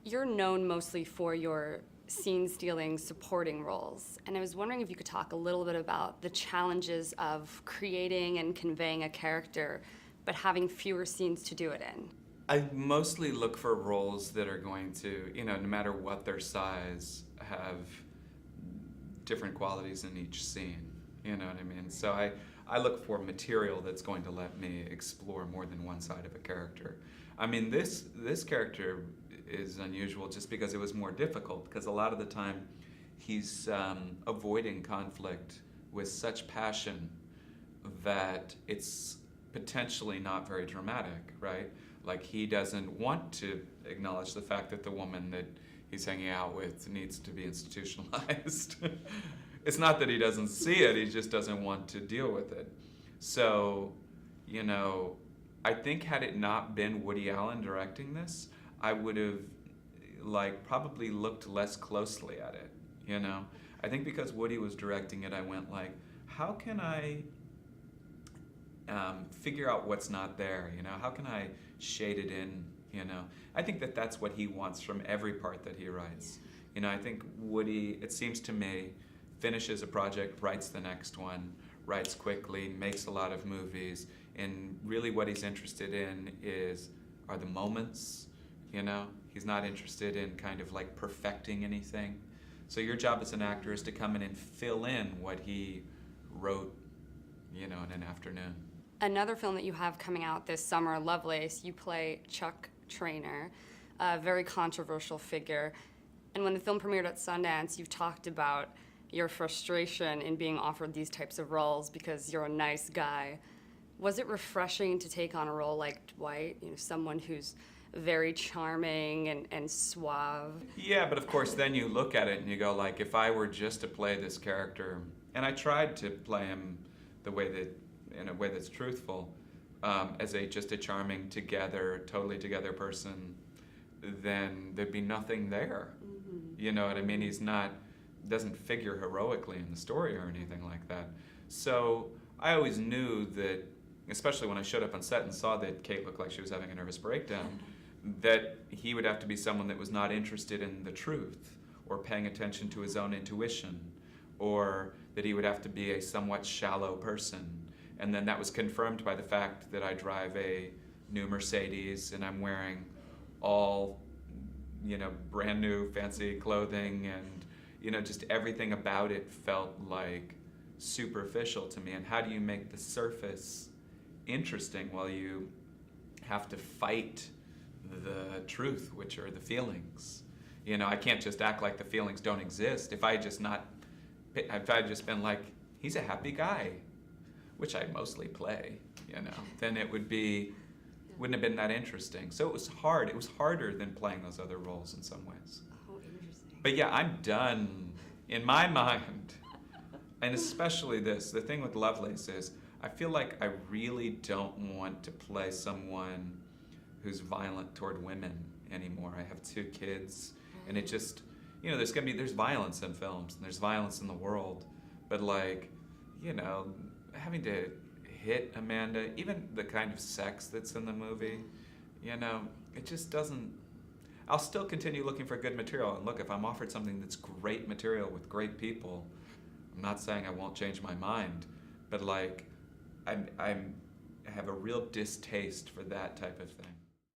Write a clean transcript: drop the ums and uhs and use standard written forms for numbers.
You're known mostly for your scene-stealing supporting roles, and I was wondering if you could talk a little bit about the challenges of creating and conveying a character, but having fewer scenes to do it in. I mostly look for roles that are going to, no matter what their size, have different qualities in each scene. You know what I mean? So I look for material that's going to let me explore more than one side of a character. I mean, this character is unusual just because it was more difficult, because a lot of the time he's avoiding conflict with such passion that it's potentially not very dramatic, right? Like, he doesn't want to acknowledge the fact that the woman that he's hanging out with needs to be institutionalized. It's not that he doesn't see it, he just doesn't want to deal with it. So, I think had it not been Woody Allen directing this, I would have probably looked less closely at it, I think because Woody was directing it, I went how can I figure out what's not there, how can I shade it in, I think that that's what he wants from every part that he writes. I think Woody, it seems to me, finishes a project, writes the next one, writes quickly, makes a lot of movies, and really what he's interested in are the moments, He's not interested in kind of perfecting anything. So your job as an actor is to come in and fill in what he wrote, in an afternoon. Another film that you have coming out this summer, Lovelace, you play Chuck Traynor, a very controversial figure. And when the film premiered at Sundance, you've talked about your frustration in being offered these types of roles because you're a nice guy. Was it refreshing to take on a role like Dwight, someone who's very charming and suave? Yeah, but of course then you look at it and you go if I were just to play this character, and I tried to play him in a way that's truthful, as just a charming totally together person, then there'd be nothing there. Mm-hmm. You know what I mean? Doesn't figure heroically in the story or anything like that. So I always knew that, especially when I showed up on set and saw that Kate looked like she was having a nervous breakdown, that he would have to be someone that was not interested in the truth or paying attention to his own intuition, or that he would have to be a somewhat shallow person. And then that was confirmed by the fact that I drive a new Mercedes and I'm wearing all, brand new fancy clothing, and, just everything about it felt superficial to me. And how do you make the surface interesting while you have to fight the truth, which are the feelings? I can't just act like the feelings don't exist. If I had just been he's a happy guy, which I mostly play, then it wouldn't have been that interesting. So it was hard. It was harder than playing those other roles in some ways. Oh, interesting. But yeah, I'm done in my mind. And especially the thing with Lovelace is, I feel like I really don't want to play someone who's violent toward women anymore. I have 2 kids, and it just, there's violence in films, and there's violence in the world, but having to hit Amanda, even the kind of sex that's in the movie, it just doesn't. I'll still continue looking for good material, and look, if I'm offered something that's great material with great people, I'm not saying I won't change my mind, but I have a real distaste for that type of thing.